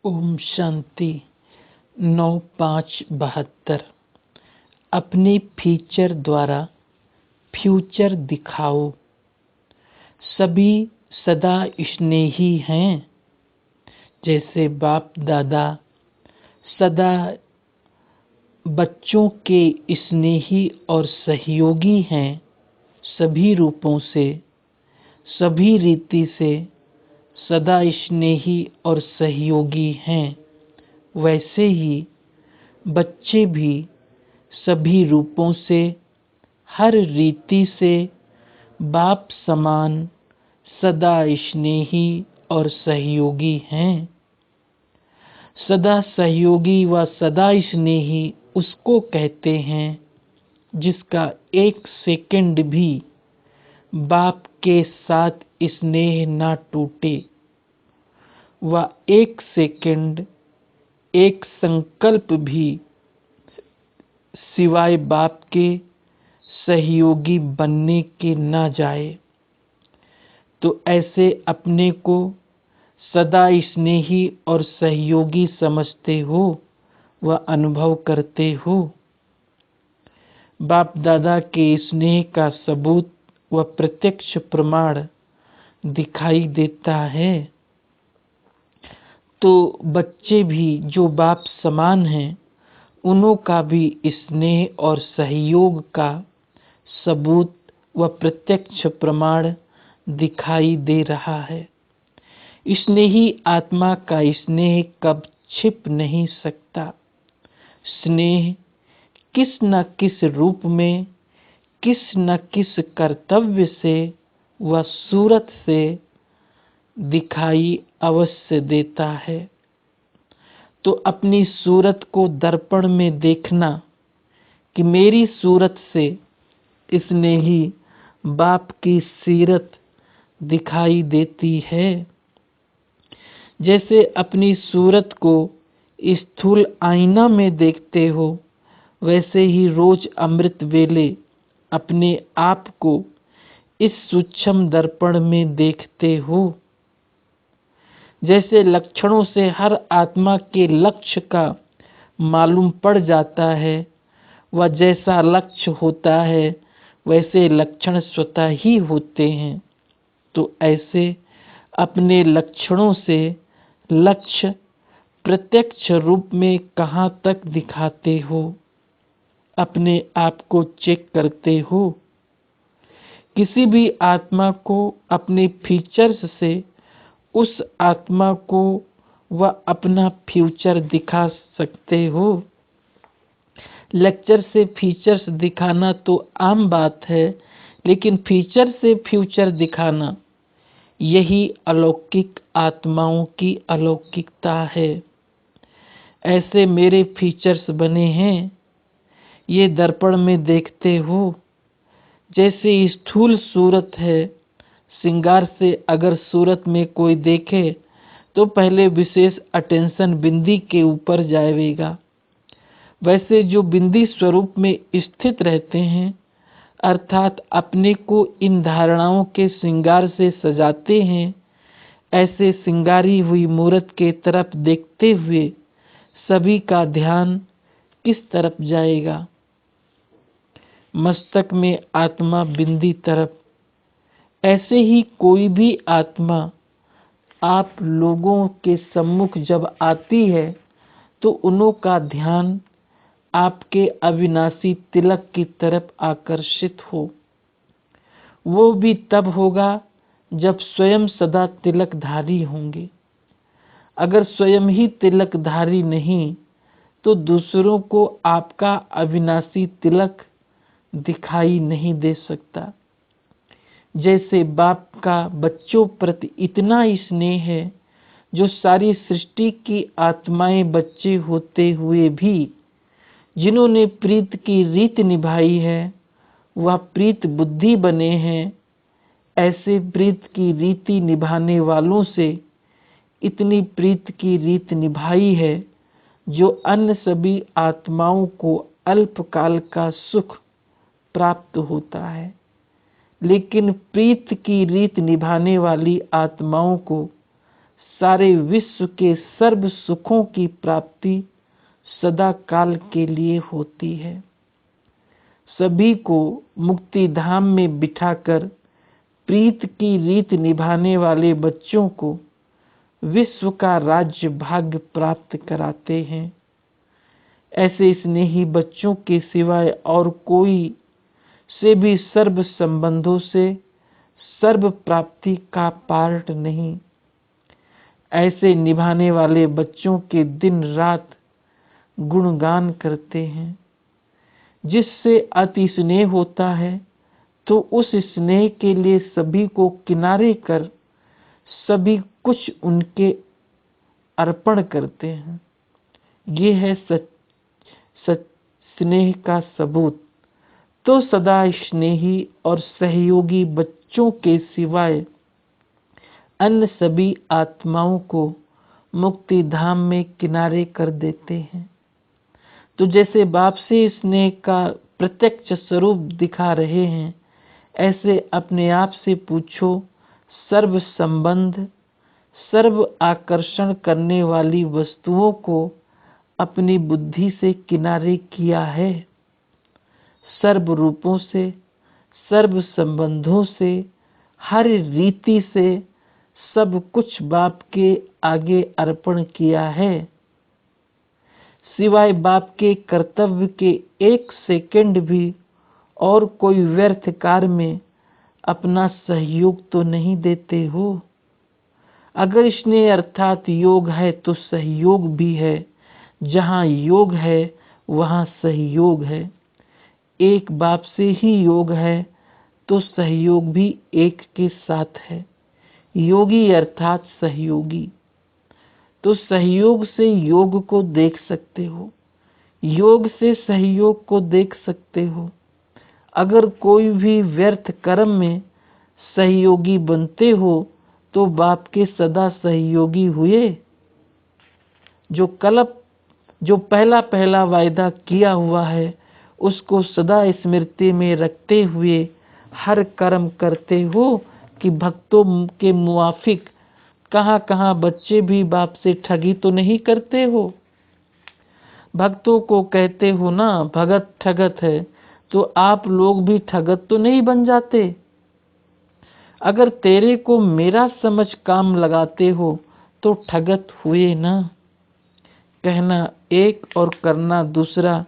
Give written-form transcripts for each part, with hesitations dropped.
ओम शांति। 9/5/72। अपने फीचर द्वारा फ्यूचर दिखाओ। सभी सदा स्नेही हैं, जैसे बाप दादा सदा बच्चों के स्नेही और सहयोगी हैं। सभी रूपों से, सभी रीति से सदा स्नेही और सहयोगी हैं। वैसे ही बच्चे भी सभी रूपों से, हर रीति से बाप समान सदा स्नेही और सहयोगी हैं। सदा सहयोगी व सदा स्नेही उसको कहते हैं जिसका एक सेकंड भी बाप के साथ स्नेह ना टूटे, व एक सेकंड, एक संकल्प भी सिवाय बाप के सहयोगी बनने के ना जाए। तो ऐसे अपने को सदा स्नेही और सहयोगी समझते हो व अनुभव करते हो। बाप दादा के स्नेह का सबूत व प्रत्यक्ष प्रमाण दिखाई देता है। तो बच्चे भी जो बाप समान हैं, उन्हों का भी स्नेह और सहयोग का सबूत व प्रत्यक्ष प्रमाण दिखाई दे रहा है। स्नेही आत्मा का स्नेह कब छिप नहीं सकता। स्नेह किस न किस रूप में, किस न किस कर्तव्य से व सूरत से दिखाई अवश्य देता है। तो अपनी सूरत को दर्पण में देखना कि मेरी सूरत से स्नेही बाप की सीरत दिखाई देती है। जैसे अपनी सूरत को स्थूल आईना में देखते हो, वैसे ही रोज अमृत वेले अपने आप को इस सूक्ष्म दर्पण में देखते हो। जैसे लक्षणों से हर आत्मा के लक्ष्य का मालूम पड़ जाता है, व जैसा लक्ष्य होता है वैसे लक्षण स्वतः ही होते हैं। तो ऐसे अपने लक्षणों से लक्ष्य प्रत्यक्ष रूप में कहाँ तक दिखाते हो, अपने आप को चेक करते हो। किसी भी आत्मा को अपने फीचर्स से उस आत्मा को वह अपना फ्यूचर दिखा सकते हो। लेक्चर से फीचर्स दिखाना तो आम बात है, लेकिन फीचर से फ्यूचर दिखाना यही अलौकिक आत्माओं की अलौकिकता है। ऐसे मेरे फीचर्स बने हैं, ये दर्पण में देखते हो। जैसे स्थूल सूरत है, श्रृंगार से अगर सूरत में कोई देखे तो पहले विशेष अटेंशन बिंदी के ऊपर जाएगा। वैसे जो बिंदी स्वरूप में स्थित रहते हैं, अर्थात अपने को इन धारणाओं के श्रृंगार से सजाते हैं, ऐसे श्रृंगारी हुई मूर्त के तरफ देखते हुए सभी का ध्यान किस तरफ जाएगा? मस्तक में आत्मा बिंदी तरफ। ऐसे ही कोई भी आत्मा आप लोगों के सम्मुख जब आती है तो उन्हों का ध्यान आपके अविनाशी तिलक की तरफ आकर्षित हो। वो भी तब होगा जब स्वयं सदा तिलकधारी होंगे। अगर स्वयं ही तिलकधारी नहीं तो दूसरों को आपका अविनाशी तिलक दिखाई नहीं दे सकता। जैसे बाप का बच्चों प्रति इतना स्नेह है, जो सारी सृष्टि की आत्माएं बच्चे होते हुए भी जिन्होंने प्रीत की रीत निभाई है, वह प्रीत बुद्धि बने हैं। ऐसे प्रीत की रीति निभाने वालों से इतनी प्रीत की रीत निभाई है, जो अन्य सभी आत्माओं को अल्पकाल का सुख प्राप्त होता है, लेकिन प्रीत की रीत निभाने वाली आत्माओं को सारे विश्व के सर्व सुखों की प्राप्ति सदा काल के लिए होती है। सभी को मुक्ति धाम में बिठाकर प्रीत की रीत निभाने वाले बच्चों को विश्व का राज्य भाग्य प्राप्त कराते हैं। ऐसे स्नेही बच्चों के सिवाय और कोई से भी सर्व संबंधों से सर्व प्राप्ति का पार्ट नहीं। ऐसे निभाने वाले बच्चों के दिन रात गुणगान करते हैं। जिससे अति स्नेह होता है तो उस स्नेह के लिए सभी को किनारे कर सभी कुछ उनके अर्पण करते हैं। ये है सच स्नेह का सबूत। तो सदा स्नेही और सहयोगी बच्चों के सिवाय अन्य सभी आत्माओं को मुक्ति धाम में किनारे कर देते हैं। तो जैसे बाप से स्नेह का प्रत्यक्ष स्वरूप दिखा रहे हैं, ऐसे अपने आप से पूछो, सर्व संबंध सर्व आकर्षण करने वाली वस्तुओं को अपनी बुद्धि से किनारे किया है। सर्व रूपों से, सर्व संबंधों से, हर रीति से सब कुछ बाप के आगे अर्पण किया है। सिवाय बाप के कर्तव्य के एक सेकंड भी और कोई व्यर्थ कार्य में अपना सहयोग तो नहीं देते हो। अगर स्नेह अर्थात योग है तो सहयोग भी है। जहाँ योग है वहाँ सहयोग है। एक बाप से ही योग है तो सहयोग भी एक के साथ है। योगी अर्थात सहयोगी। तो सहयोग से योग को देख सकते हो, योग से सहयोग को देख सकते हो। अगर कोई भी व्यर्थ कर्म में सहयोगी बनते हो तो बाप के सदा सहयोगी हुए। जो पहला वायदा किया हुआ है उसको सदा स्मृति में रखते हुए हर कर्म करते हो कि भक्तों के मुआफिक कहाँ बच्चे भी बाप से ठगी तो नहीं करते हो। भक्तों को कहते हो ना भगत ठगत है, तो आप लोग भी ठगत तो नहीं बन जाते। अगर तेरे को मेरा समझ काम लगाते हो तो ठगत हुए ना। कहना एक और करना दूसरा,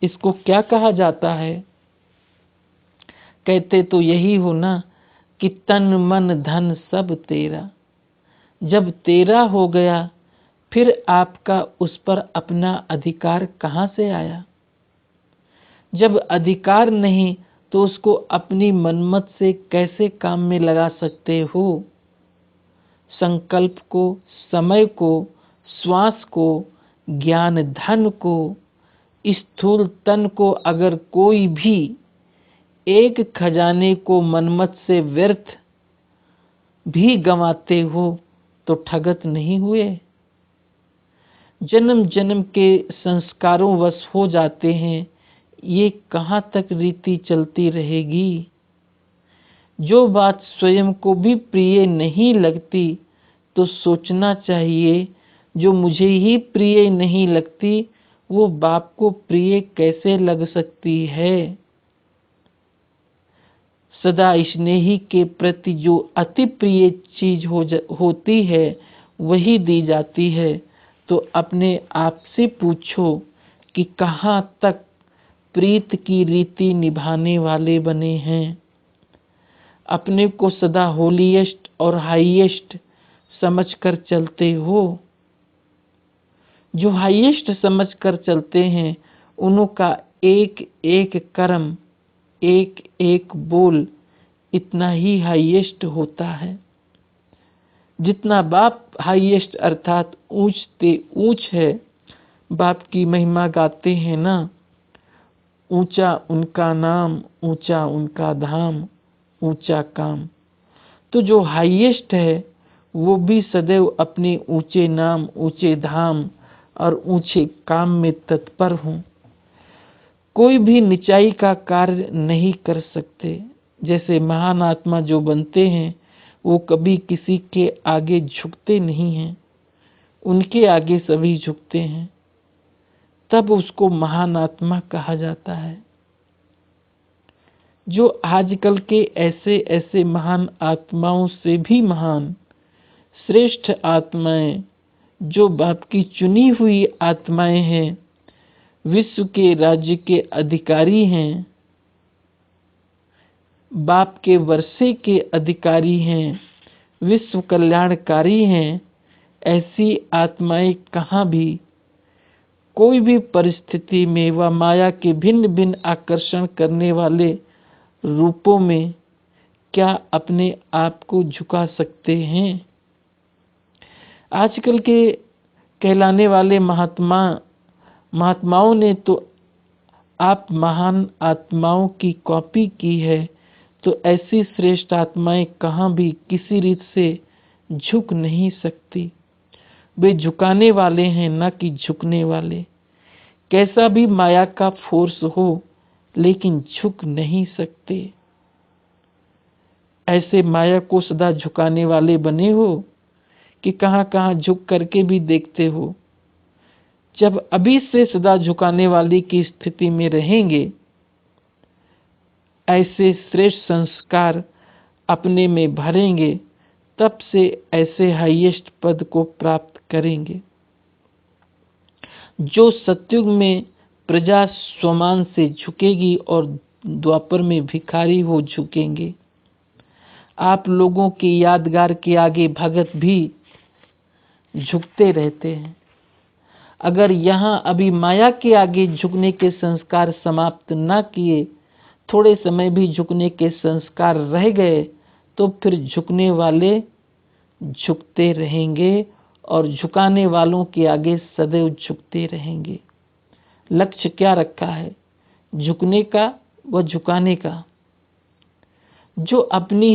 इसको क्या कहा जाता है? कहते तो यही हो ना कि तन मन धन सब तेरा। जब तेरा हो गया फिर आपका उस पर अपना अधिकार कहाँ से आया? जब अधिकार नहीं तो उसको अपनी मनमत से कैसे काम में लगा सकते हो? संकल्प को, समय को, श्वास को, ज्ञान धन को, स्थूल तन को अगर कोई भी एक खजाने को मनमत से व्यर्थ भी गंवाते हो तो ठगत नहीं हुए। जन्म जन्म के संस्कारों वश हो जाते हैं, ये कहाँ तक रीति चलती रहेगी? जो बात स्वयं को भी प्रिय नहीं लगती तो सोचना चाहिए, जो मुझे ही प्रिय नहीं लगती वो बाप को प्रिय कैसे लग सकती है? सदा स्नेही के प्रति जो अति प्रिय चीज होती है वही दी जाती है। तो अपने आप से पूछो कि कहाँ तक प्रीत की रीति निभाने वाले बने हैं। अपने को सदा होलीएस्ट और हाईएस्ट समझकर चलते हो। जो हाईएस्ट समझकर चलते हैं उन्हों का एक एक कर्म, एक एक बोल इतना ही हाईएस्ट होता है। जितना बाप हाईएस्ट अर्थात ऊंच ते ऊंच है, बाप की महिमा गाते हैं ना, ऊंचा उनका नाम, ऊंचा उनका धाम, ऊंचा काम। तो जो हाईएस्ट है वो भी सदैव अपने ऊंचे नाम, ऊंचे धाम और ऊंचे काम में तत्पर हों। कोई भी निचाई का कार्य नहीं कर सकते। जैसे महान आत्मा जो बनते हैं वो कभी किसी के आगे झुकते नहीं हैं, उनके आगे सभी झुकते हैं, तब उसको महान आत्मा कहा जाता है। जो आजकल के ऐसे ऐसे महान आत्माओं से भी महान श्रेष्ठ आत्माएं, जो बाप की चुनी हुई आत्माएं हैं, विश्व के राज्य के अधिकारी हैं, बाप के वर्षे के अधिकारी हैं, विश्व कल्याणकारी हैं, ऐसी आत्माएं कहाँ भी कोई भी परिस्थिति में व माया के भिन्न भिन्न आकर्षण करने वाले रूपों में क्या अपने आप को झुका सकते हैं? आजकल के कहलाने वाले महात्माओं ने तो आप महान आत्माओं की कॉपी की है, तो ऐसी श्रेष्ठ आत्माएं कहाँ भी किसी रीत से झुक नहीं सकती। वे झुकाने वाले हैं, न कि झुकने वाले। कैसा भी माया का फोर्स हो, लेकिन झुक नहीं सकते। ऐसे माया को सदा झुकाने वाले बने हो कि कहाँ कहाँ झुक करके भी देखते हो। जब अभी से सदा झुकाने वाली की स्थिति में रहेंगे, ऐसे श्रेष्ठ संस्कार अपने में भरेंगे, तब से ऐसे हाईएस्ट पद को प्राप्त करेंगे। जो सतयुग में प्रजा स्वमान से झुकेगी और द्वापर में भिखारी हो झुकेंगे। आप लोगों की यादगार के आगे भगत भी झुकते रहते हैं। अगर यहाँ अभी माया के आगे झुकने के संस्कार समाप्त न किए, थोड़े समय भी झुकने के संस्कार रह गए, तो फिर झुकने वाले झुकते रहेंगे और झुकाने वालों के आगे सदैव झुकते रहेंगे। लक्ष्य क्या रखा है? झुकने का व झुकाने का। जो अपनी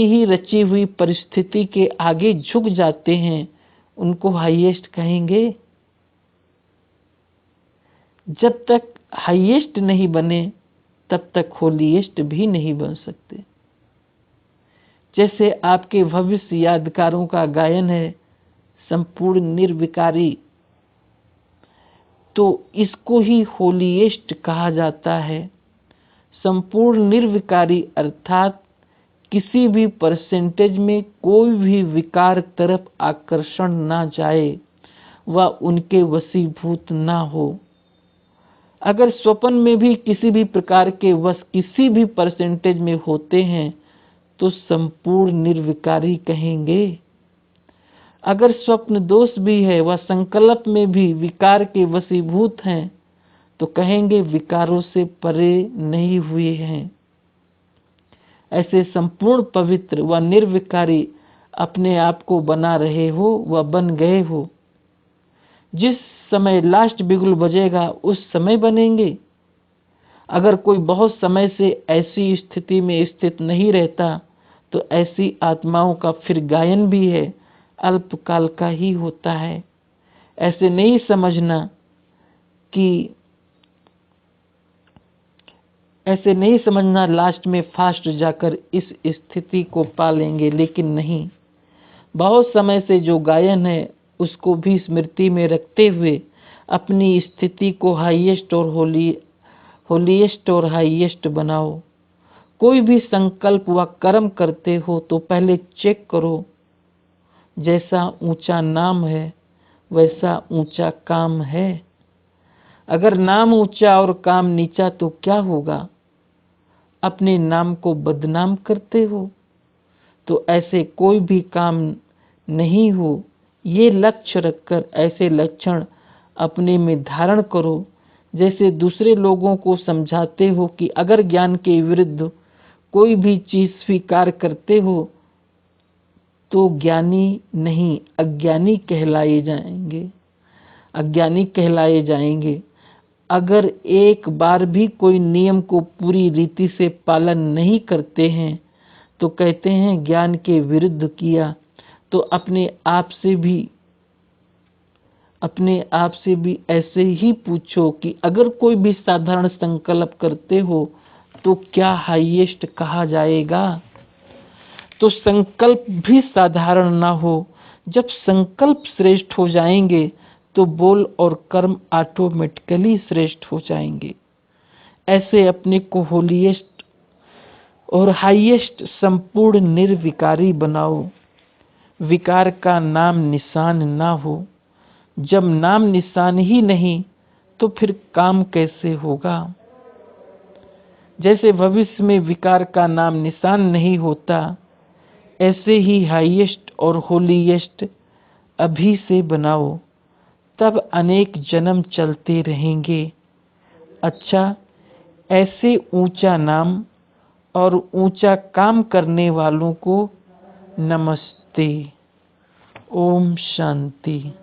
ही रची हुई परिस्थिति के आगे झुक जाते हैं, उनको हाईएस्ट कहेंगे। जब तक हाईएस्ट नहीं बने, तब तक होलीएस्ट भी नहीं बन सकते। जैसे आपके भविष्य यादगारों का गायन है, संपूर्ण निर्विकारी, तो इसको ही होलीएस्ट कहा जाता है। संपूर्ण निर्विकारी अर्थात किसी भी परसेंटेज में कोई भी विकार तरफ आकर्षण ना जाए व उनके वशीभूत ना हो। अगर स्वप्न में भी किसी भी प्रकार के वश किसी भी परसेंटेज में होते हैं, तो संपूर्ण निर्विकारी कहेंगे। अगर स्वप्न दोष भी है व संकल्प में भी विकार के वशीभूत हैं, तो कहेंगे विकारों से परे नहीं हुए हैं। ऐसे संपूर्ण पवित्र व निर्विकारी अपने आप को बना रहे हो व बन गए हो। जिस समय लास्ट बिगुल बजेगा, उस समय बनेंगे। अगर कोई बहुत समय से ऐसी स्थिति में स्थित नहीं रहता, तो ऐसी आत्माओं का फिर गायन भी है, अल्पकाल का ही होता है। ऐसे नहीं समझना लास्ट में फास्ट जाकर इस स्थिति को पा लेंगे, लेकिन नहीं। बहुत समय से जो गायन है, उसको भी स्मृति में रखते हुए अपनी स्थिति को हाईएस्ट और हाईएस्ट बनाओ। कोई भी संकल्प व कर्म करते हो तो पहले चेक करो, जैसा ऊंचा नाम है वैसा ऊंचा काम है। अगर नाम ऊंचा और काम नीचा तो क्या होगा? अपने नाम को बदनाम करते हो। तो ऐसे कोई भी काम नहीं हो, ये लक्ष्य रखकर ऐसे लक्षण अपने में धारण करो। जैसे दूसरे लोगों को समझाते हो कि अगर ज्ञान के विरुद्ध कोई भी चीज स्वीकार करते हो, तो ज्ञानी नहीं अज्ञानी कहलाए जाएंगे। अगर एक बार भी कोई नियम को पूरी रीति से पालन नहीं करते हैं, तो कहते हैं ज्ञान के विरुद्ध किया। तो अपने आप से भी ऐसे ही पूछो कि अगर कोई भी साधारण संकल्प करते हो, तो क्या हाईएस्ट कहा जाएगा? तो संकल्प भी साधारण ना हो। जब संकल्प श्रेष्ठ हो जाएंगे तो बोल और कर्म ऑटोमेटिकली श्रेष्ठ हो जाएंगे। ऐसे अपने को होलीएस्ट और हाईएस्ट संपूर्ण निर्विकारी बनाओ। विकार का नाम निशान ना हो। जब नाम निशान ही नहीं तो फिर काम कैसे होगा। जैसे भविष्य में विकार का नाम निशान नहीं होता, ऐसे ही हाईएस्ट और होलीएस्ट अभी से बनाओ, तब अनेक जन्म चलते रहेंगे। अच्छा, ऐसे ऊंचा नाम और ऊंचा काम करने वालों को नमस्ते। ओम शांति।